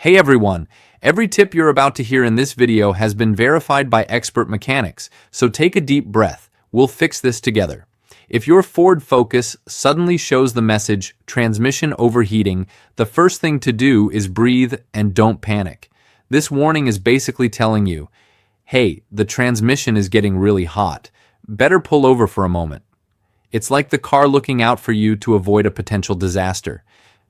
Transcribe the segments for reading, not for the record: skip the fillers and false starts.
Hey everyone! Every tip you're about to hear in this video has been verified by expert mechanics, so take a deep breath. We'll fix this together. If your Ford Focus suddenly shows the message, transmission overheating, the first thing to do is breathe and don't panic. This warning is basically telling you, hey, the transmission is getting really hot. Better pull over for a moment. It's like the car looking out for you to avoid a potential disaster.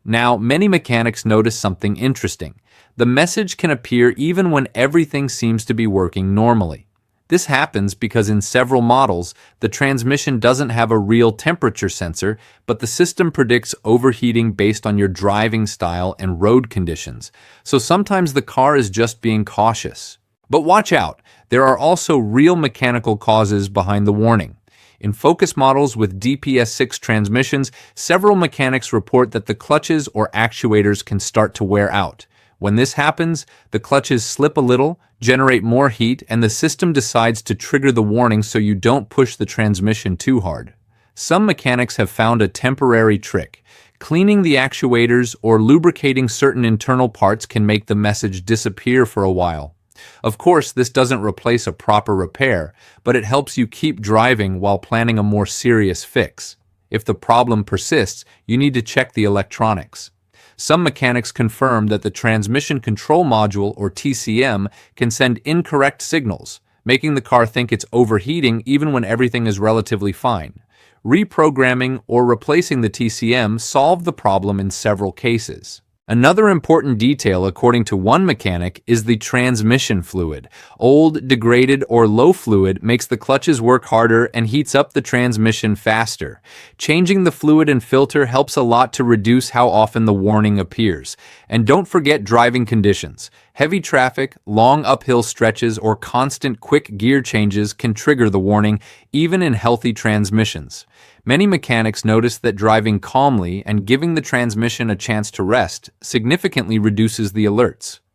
Now, many mechanics notice something interesting. The message can appear even when everything seems to be working normally. This happens because in several models, the transmission doesn't have a real temperature sensor, but the system predicts overheating based on your driving style and road conditions. So sometimes the car is just being cautious. But watch out, there are also real mechanical causes behind the warning. In Focus models with DPS6 transmissions, several mechanics report that the clutches or actuators can start to wear out. When this happens, the clutches slip a little, generate more heat, and the system decides to trigger the warning so you don't push the transmission too hard. Some mechanics have found a temporary trick. Cleaning the actuators or lubricating certain internal parts can make the message disappear for a while. Of course, this doesn't replace a proper repair, but it helps you keep driving while planning a more serious fix. If the problem persists, you need to check the electronics. Some mechanics confirm that the transmission control module, or TCM, can send incorrect signals, making the car think it's overheating even when everything is relatively fine. Reprogramming or replacing the TCM solved the problem in several cases. Another important detail, according to one mechanic, is the transmission fluid. Old, degraded, or low fluid makes the clutches work harder and heats up the transmission faster. Changing the fluid and filter helps a lot to reduce how often the warning appears. And don't forget driving conditions. Heavy traffic, long uphill stretches, or constant quick gear changes can trigger the warning, even in healthy transmissions. Many mechanics notice that driving calmly and giving the transmission a chance to rest significantly reduces the alerts.